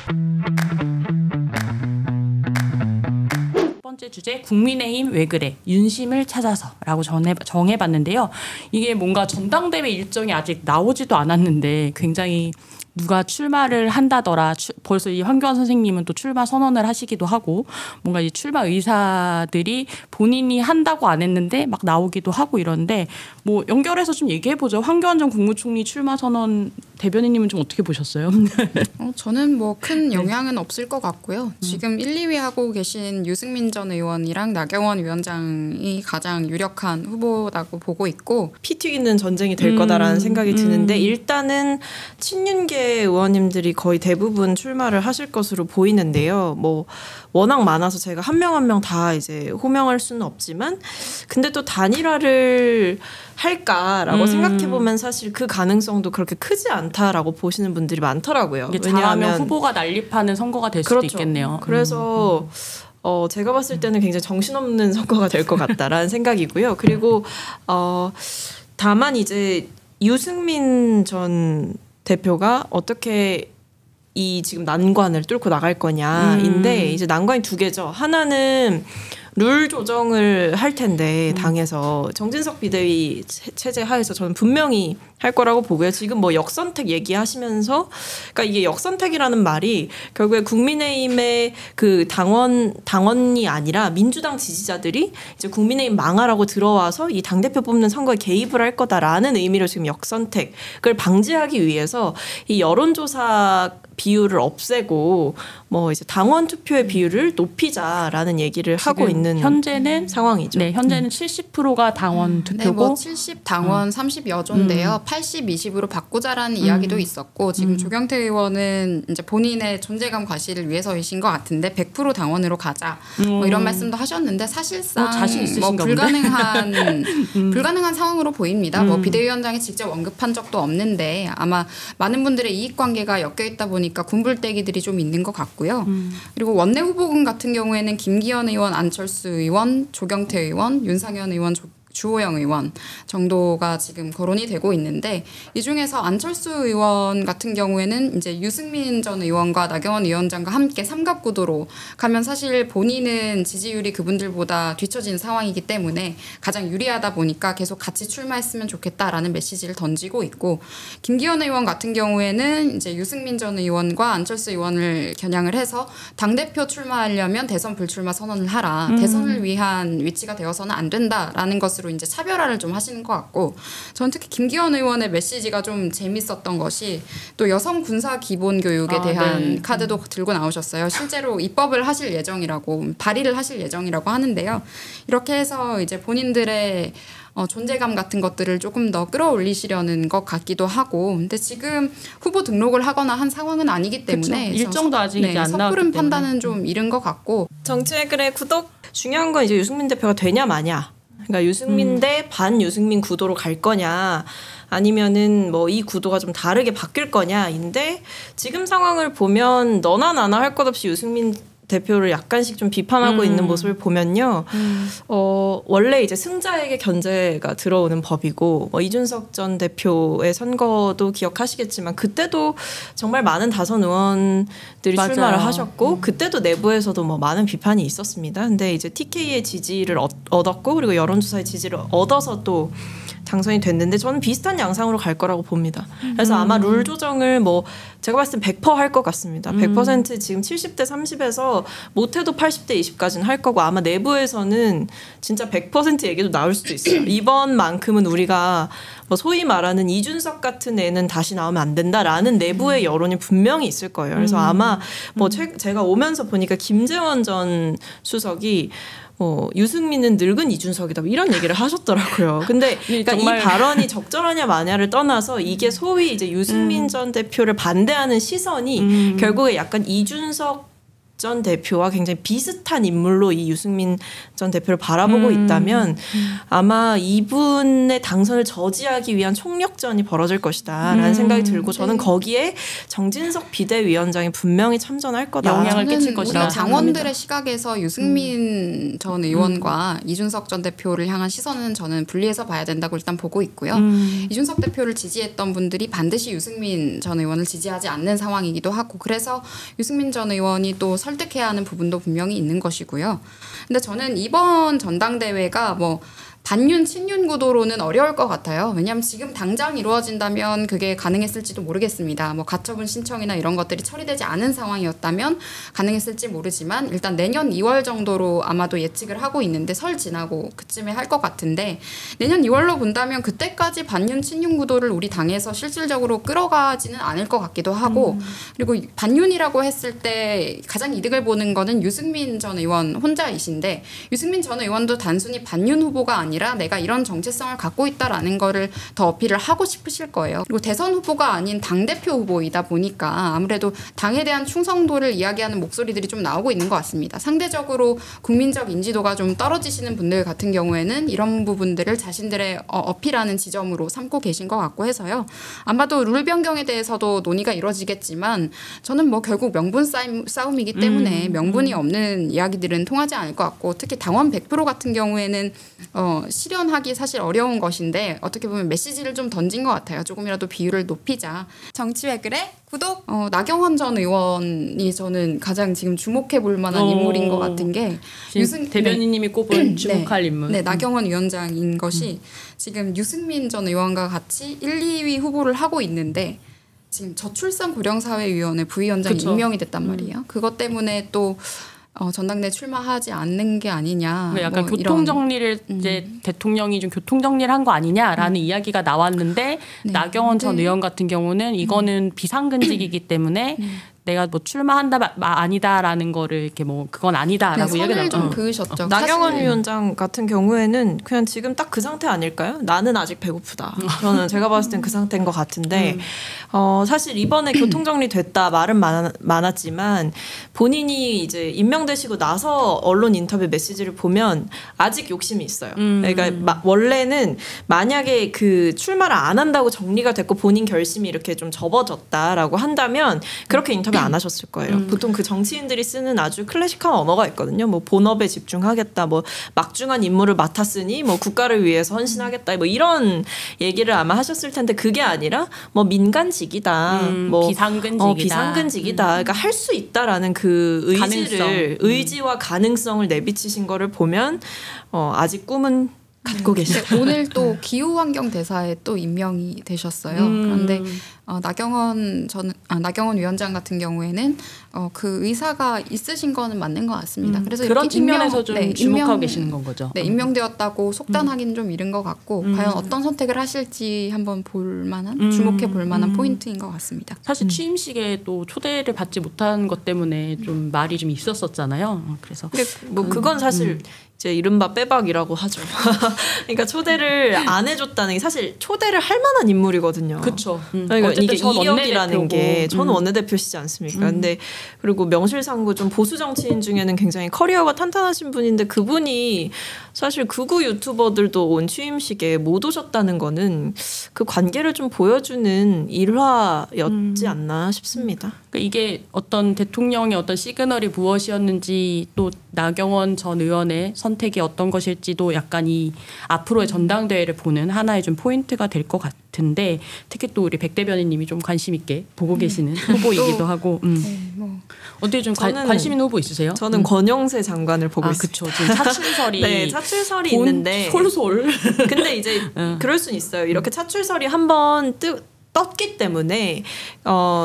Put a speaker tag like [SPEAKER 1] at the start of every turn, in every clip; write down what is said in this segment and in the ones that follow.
[SPEAKER 1] 첫 번째 주제 국민의힘 왜 그래 윤심을 찾아서라고 정해봤는데요. 이게 뭔가 전당대회 일정이 아직 나오지도 않았는데 굉장히 누가 출마를 한다더라. 벌써 이 황교안 선생님은 또 출마 선언을 하시기도 하고 뭔가 이 출마 의사들이 본인이 한다고 안 했는데 막 나오기도 하고 이런데 뭐 연결해서 좀 얘기해보죠. 황교안 전 국무총리 출마 선언 대변인님은 좀 어떻게 보셨어요?
[SPEAKER 2] 저는 뭐 큰 영향은 없을 것 같고요. 지금 1, 2위 하고 계신 유승민 전 의원이랑 나경원 위원장이 가장 유력한 후보라고 보고 있고
[SPEAKER 3] 피 튀기는 전쟁이 될 거다라는 생각이 드는데 일단은 친윤계 의원님들이 거의 대부분 출마를 하실 것으로 보이는데요. 뭐 워낙 많아서 제가 한 명 한 명 다 이제 호명할 수는 없지만 근데 또 단일화를 할까라고 생각해보면 사실 그 가능성도 그렇게 크지 않다라고 보시는 분들이 많더라고요.
[SPEAKER 1] 왜냐하면 후보가 난립하는 선거가 될 수도 있겠네요.
[SPEAKER 3] 그래서 제가 봤을 때는 굉장히 정신없는 선거가 될 것 같다라는 생각이고요. 그리고 다만 이제 유승민 전 대표가 어떻게 이 지금 난관을 뚫고 나갈 거냐인데 이제 난관이 두 개죠. 하나는 룰 조정을 할 텐데 당에서 정진석 비대위 체제 하에서 저는 분명히 할 거라고 보고요. 지금 뭐 역선택 얘기하시면서 그러니까 이게 역선택이라는 말이 결국에 국민의힘의 그 당원이 아니라 민주당 지지자들이 이제 국민의힘 망하라고 들어와서 이 당대표 뽑는 선거에 개입을 할 거다라는 의미로 지금 역선택을 방지하기 위해서 이 여론조사 비율을 없애고 뭐 이제 당원 투표의 비율을 높이자라는 얘기를 하고 있는
[SPEAKER 1] 현재는
[SPEAKER 3] 상황이죠.
[SPEAKER 1] 네, 현재는 70%가 당원 투표고
[SPEAKER 2] 네, 뭐 70 당원 30여조인데요. 80, 20으로 바꾸자라는 이야기도 있었고 지금 조경태 의원은 이제 본인의 존재감 과시를 위해서이신 것 같은데 100% 당원으로 가자 뭐 이런 말씀도 하셨는데 사실상
[SPEAKER 1] 자신
[SPEAKER 2] 뭐
[SPEAKER 1] 있으신가
[SPEAKER 2] 불가능한 상황으로 보입니다. 뭐 비대위원장이 직접 언급한 적도 없는데 아마 많은 분들의 이익관계가 엮여 있다 보니까 군불대기들이 좀 있는 것 같고요. 그리고 원내 후보군 같은 경우에는 김기현 의원, 안철수 의원, 조경태 의원, 윤상현 의원, 주호영 의원 정도가 지금 거론이 되고 있는데 이 중에서 안철수 의원 같은 경우에는 이제 유승민 전 의원과 나경원 위원장과 함께 삼각구도로 가면 사실 본인은 지지율이 그분들보다 뒤처진 상황이기 때문에 가장 유리하다 보니까 계속 같이 출마했으면 좋겠다라는 메시지를 던지고 있고 김기현 의원 같은 경우에는 이제 유승민 전 의원과 안철수 의원을 겨냥을 해서 당대표 출마하려면 대선 불출마 선언을 하라. 대선을 위한 위치가 되어서는 안 된다라는 것으로 이제 차별화를 좀 하시는 것 같고 저는 특히 김기현 의원의 메시지가 좀 재밌었던 것이 또 여성 군사 기본 교육에 대한 카드도 들고 나오셨어요. 실제로 입법을 하실 예정이라고 발의를 하실 예정이라고 하는데요. 이렇게 해서 이제 본인들의 존재감 같은 것들을 조금 더 끌어올리시려는 것 같기도 하고 근데 지금 후보 등록을 하거나 한 상황은 아니기 때문에
[SPEAKER 1] 일정도 아직 이제 안 나왔기
[SPEAKER 2] 섣부른 판단은 좀 이른 것 같고
[SPEAKER 3] 정치의 글의 구독 중요한 건 이제 유승민 대표가 되냐 마냐 그러니까 유승민 대 반유승민 구도로 갈 거냐 아니면은 뭐 이 구도가 좀 다르게 바뀔 거냐인데 지금 상황을 보면 너나 나나 할 것 없이 유승민 대표를 약간씩 좀 비판하고 있는 모습을 보면요. 원래 이제 승자에게 견제가 들어오는 법이고 뭐 이준석 전 대표의 선거도 기억하시겠지만 그때도 정말 많은 다선 의원들이 출마를 하셨고 그때도 내부에서도 뭐 많은 비판이 있었습니다. 근데 이제 TK의 지지를 얻었고 그리고 여론조사의 지지를 얻어서 또 당선이 됐는데 저는 비슷한 양상으로 갈 거라고 봅니다. 그래서 아마 룰 조정을 뭐 제가 봤을 땐 100% 할 것 같습니다. 100% 지금 70대 30에서 못해도 80대 20까지는 할 거고 아마 내부에서는 진짜 100% 얘기도 나올 수도 있어요. 이번만큼은 우리가 뭐 소위 말하는 이준석 같은 애는 다시 나오면 안 된다라는 내부의 여론이 분명히 있을 거예요. 그래서 아마 뭐 제가 오면서 보니까 김재원 전 수석이 유승민은 늙은 이준석이다 이런 얘기를 하셨더라고요. 근데 그러니까 이 발언이 적절하냐 마냐를 떠나서 이게 소위 이제 유승민 전 대표를 반대하는 시선이 결국에 약간 이준석 전 대표와 굉장히 비슷한 인물로 이 유승민 전 대표를 바라보고 있다면 아마 이분의 당선을 저지하기 위한 총력전이 벌어질 것이다라는 생각이 들고 저는 거기에 정진석 비대위원장이 분명히 참전할 거다.
[SPEAKER 1] 영향을 끼칠 것이다.
[SPEAKER 2] 우리 당원들의 시각에서 유승민 전 의원과 이준석 전 대표를 향한 시선은 저는 분리해서 봐야 된다고 일단 보고 있고요. 이준석 대표를 지지했던 분들이 반드시 유승민 전 의원을 지지하지 않는 상황이기도 하고 그래서 유승민 전 의원이 또 설득해야 하는 부분도 분명히 있는 것이고요. 근데 저는 이번 전당대회가 뭐 반윤 친윤 구도로는 어려울 것 같아요. 왜냐하면 지금 당장 이루어진다면 그게 가능했을지도 모르겠습니다. 뭐 가처분 신청이나 이런 것들이 처리되지 않은 상황이었다면 가능했을지 모르지만 일단 내년 2월 정도로 아마도 예측을 하고 있는데 설 지나고 그쯤에 할 것 같은데 내년 2월로 본다면 그때까지 반윤 친윤 구도를 우리 당에서 실질적으로 끌어가지는 않을 것 같기도 하고 그리고 반윤이라고 했을 때 가장 이득을 보는 거는 유승민 전 의원 혼자이신데 유승민 전 의원도 단순히 반윤 후보가 아니라 내가 이런 정체성을 갖고 있다라는 거를 더 어필을 하고 싶으실 거예요. 그리고 대선 후보가 아닌 당대표 후보이다 보니까 아무래도 당에 대한 충성도를 이야기하는 목소리들이 좀 나오고 있는 것 같습니다. 상대적으로 국민적 인지도가 좀 떨어지시는 분들 같은 경우에는 이런 부분들을 자신들의 어필하는 지점으로 삼고 계신 것 같고 해서요. 아마도 룰 변경에 대해서도 논의가 이루어지겠지만 저는 뭐 결국 명분 싸움이기 때문에 명분이 없는 이야기들은 통하지 않을 것 같고 특히 당원 100% 같은 경우에는 실현하기 사실 어려운 것인데 어떻게 보면 메시지를 좀 던진 것 같아요. 조금이라도 비율을 높이자. 정치 왜 그래? 구독! 나경원 전 의원이 저는 가장 지금 주목해 볼 만한 인물인 것 같은 게
[SPEAKER 1] 대변인님이 꼽은 주목할 인물.
[SPEAKER 2] 네, 나경원 위원장인 것이 지금 유승민 전 의원과 같이 1, 2위 후보를 하고 있는데 지금 저출산 고령사회위원회 부위원장이 임명이 됐단 말이에요. 그것 때문에 또 전당대회 출마하지 않는 게 아니냐.
[SPEAKER 1] 약간 뭐 교통 정리를 이제 대통령이 좀 교통 정리를 한 거 아니냐라는 이야기가 나왔는데 나경원 전 의원 같은 경우는 이거는 비상근직이기 때문에 내가 뭐 출마한다 아니다라는 거를 이렇게 뭐 그건 아니다라고 이야기를
[SPEAKER 2] 좀 그으셨죠.
[SPEAKER 3] 나경원 위원장 같은 경우에는 그냥 지금 딱 그 상태 아닐까요? 나는 아직 배고프다. 저는 제가 봤을 땐 그 상태인 것 같은데 사실 이번에 교통정리 됐다 말은 많았지만 본인이 이제 임명되시고 나서 언론 인터뷰 메시지를 보면 아직 욕심이 있어요. 그러니까 원래는 만약에 그 출마를 안 한다고 정리가 됐고 본인 결심이 이렇게 좀 접어졌다라고 한다면 그렇게 인터뷰 안 하셨을 거예요. 보통 그 정치인들이 쓰는 아주 클래식한 언어가 있거든요. 뭐 본업에 집중하겠다, 뭐 막중한 임무를 맡았으니 뭐 국가를 위해서 헌신하겠다, 뭐 이런 얘기를 아마 하셨을 텐데 그게 아니라 뭐 민간직이다, 뭐 비상근직이다. 그러니까 할 수 있다라는 그 의지와 가능성을 내비치신 거를 보면 아직 꿈은 갖고 계시다.
[SPEAKER 2] 오늘 또 기후환경 대사에 또 임명이 되셨어요. 그런데 나경원 위원장 같은 경우에는 그 의사가 있으신 거는 맞는 것 같습니다. 그래서
[SPEAKER 1] 그런 측면에서 좀 주목하고 계시는 건 거죠.
[SPEAKER 2] 네, 임명되었다고 속단하기는 좀 이른 것 같고 과연 어떤 선택을 하실지 한번 볼만한 주목해 볼만한 포인트인 것 같습니다.
[SPEAKER 1] 사실 취임식에 또 초대를 받지 못한 것 때문에 좀 말이 좀 있었었잖아요. 그래서
[SPEAKER 3] 뭐 그건 사실 이제 이른바 빼박이라고 하죠. 그러니까 초대를 안 해줬다는 게 사실 초대를 할 만한 인물이거든요.
[SPEAKER 1] 그렇죠.
[SPEAKER 3] 그러니까 이게 이력이라는 게 전 원내대표시지 않습니까? 근데 그리고 명실상부 좀 보수 정치인 중에는 굉장히 커리어가 탄탄하신 분인데 그분이 사실 극우 유튜버들도 온 취임식에 못 오셨다는 거는 그 관계를 좀 보여주는 일화였지 않나 싶습니다.
[SPEAKER 1] 그러니까 이게 어떤 대통령의 어떤 시그널이 무엇이었는지 또 나경원 전 의원의 선택이 어떤 것일지도 약간 이 앞으로의 전당대회를 보는 하나의 좀 포인트가 될 것 같은데 특히 또 우리 백 대변인님이 좀 관심 있게 보고 계시는 후보이기도 하고 어떻게 좀 관심 있는 후보 있으세요?
[SPEAKER 3] 저는 권영세 장관을 보고 있습니다.
[SPEAKER 1] 그렇죠. 지금 차출설이
[SPEAKER 3] 네, 차출설이 있는데
[SPEAKER 1] 솔솔.
[SPEAKER 3] 근데 이제 그럴 수는 있어요. 이렇게 차출설이 한번 떴기 때문에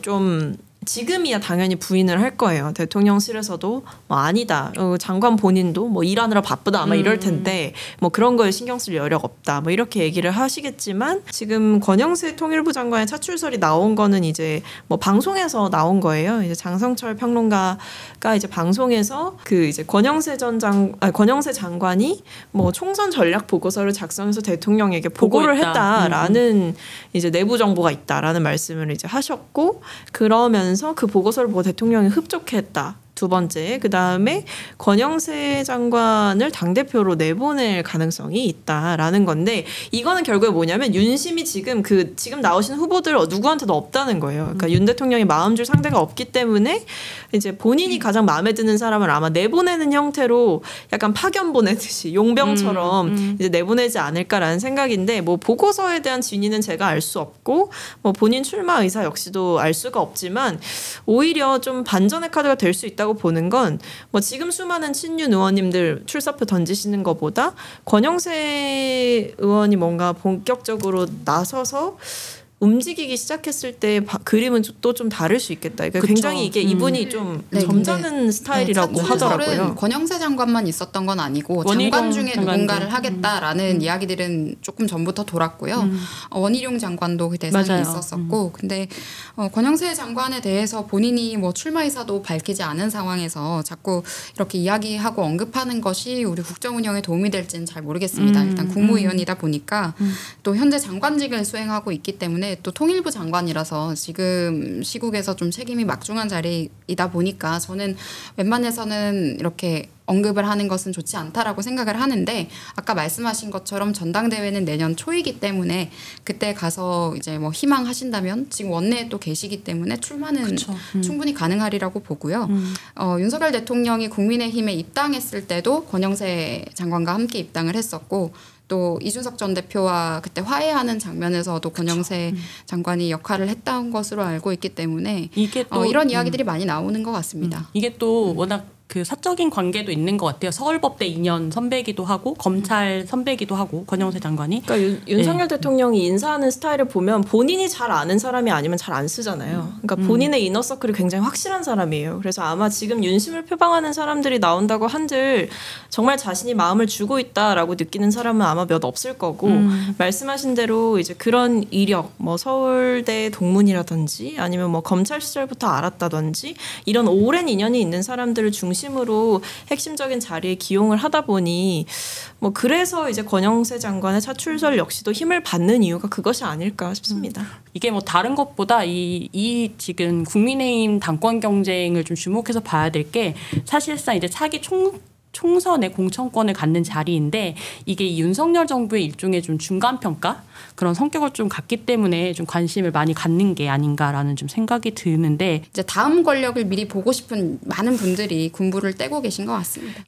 [SPEAKER 3] 좀 지금이야 당연히 부인을 할 거예요. 대통령실에서도 뭐 아니다. 장관 본인도 뭐 일하느라 바쁘다 아마 이럴 텐데 뭐 그런 거에 신경 쓸 여력 없다. 뭐 이렇게 얘기를 하시겠지만 지금 권영세 통일부 장관의 차출설이 나온 거는 이제 뭐 방송에서 나온 거예요. 이제 장성철 평론가가 이제 방송에서 그 이제 권영세 장관이 뭐 총선 전략 보고서를 작성해서 대통령에게 보고를 했다라는 이제 내부 정보가 있다라는 말씀을 이제 하셨고 그러면서 그 보고서를 보고 대통령이 흡족했다. 두 번째, 그 다음에 권영세 장관을 당대표로 내보낼 가능성이 있다라는 건데 이거는 결국에 뭐냐면 윤심이 지금 나오신 후보들 누구한테도 없다는 거예요. 그러니까 윤 대통령이 마음 줄 상대가 없기 때문에 이제 본인이 가장 마음에 드는 사람을 아마 내보내는 형태로 약간 파견 보내듯이 용병처럼 이제 내보내지 않을까라는 생각인데 뭐 보고서에 대한 진위는 제가 알 수 없고 뭐 본인 출마 의사 역시도 알 수가 없지만 오히려 좀 반전의 카드가 될 수 있다고 보는 건 뭐 지금 수많은 친윤 의원님들 출사표 던지시는 것보다 권영세 의원이 뭔가 본격적으로 나서서 움직이기 시작했을 때 그림은 또 좀 다를 수 있겠다. 그러니까 굉장히 이게 이분이 좀 점잖은 스타일이라고 하더라고요.
[SPEAKER 2] 권영세 장관만 있었던 건 아니고 장관 중에 누군가를 하겠다라는 이야기들은 조금 전부터 돌았고요. 원희룡 장관도 그 대상이
[SPEAKER 1] 맞아요.
[SPEAKER 2] 있었었고 근데 권영세 장관에 대해서 본인이 뭐 출마 의사도 밝히지 않은 상황에서 자꾸 이렇게 이야기하고 언급하는 것이 우리 국정 운영에 도움이 될지는 잘 모르겠습니다. 일단 국무위원이다 보니까 또 현재 장관직을 수행하고 있기 때문에 또 통일부 장관이라서 지금 시국에서 좀 책임이 막중한 자리이다 보니까 저는 웬만해서는 이렇게 언급을 하는 것은 좋지 않다라고 생각을 하는데 아까 말씀하신 것처럼 전당대회는 내년 초이기 때문에 그때 가서 이제 뭐 희망하신다면 지금 원내에 또 계시기 때문에 출마는 충분히 가능하리라고 보고요. 윤석열 대통령이 국민의힘에 입당했을 때도 권영세 장관과 함께 입당을 했었고 또 이준석 전 대표와 그때 화해하는 장면에서도 권영세 장관이 역할을 했던 것으로 알고 있기 때문에
[SPEAKER 1] 이게 또
[SPEAKER 2] 이런 이야기들이 많이 나오는 것 같습니다.
[SPEAKER 1] 이게 또 워낙 그 사적인 관계도 있는 것 같아요. 서울법대 2년 선배기도 하고 검찰 선배기도 하고 권영세 장관이.
[SPEAKER 3] 그러니까 윤석열 대통령이 인사하는 스타일을 보면 본인이 잘 아는 사람이 아니면 잘 안 쓰잖아요. 그러니까 본인의 이너서클이 굉장히 확실한 사람이에요. 그래서 아마 지금 윤심을 표방하는 사람들이 나온다고 한들 정말 자신이 마음을 주고 있다라고 느끼는 사람은 아마 몇 없을 거고 말씀하신 대로 이제 그런 이력, 뭐 서울대 동문이라든지 아니면 뭐 검찰 시절부터 알았다든지 이런 오랜 인연이 있는 사람들을 중심으로 핵심적인 자리에 기용을 하다 보니 뭐 그래서 이제 권영세 장관의 차출설 역시도 힘을 받는 이유가 그것이 아닐까 싶습니다.
[SPEAKER 1] 이게 뭐 다른 것보다 이 지금 국민의힘 당권 경쟁을 좀 주목해서 봐야 될 게 사실상 이제 차기 총선의 공천권을 갖는 자리인데 이게 이 윤석열 정부의 일종의 좀 중간 평가 그런 성격을 좀 갖기 때문에 좀 관심을 많이 갖는 게 아닌가라는 좀 생각이 드는데
[SPEAKER 2] 이제 다음 권력을 미리 보고 싶은 많은 분들이 군부를 떼고 계신 것 같습니다.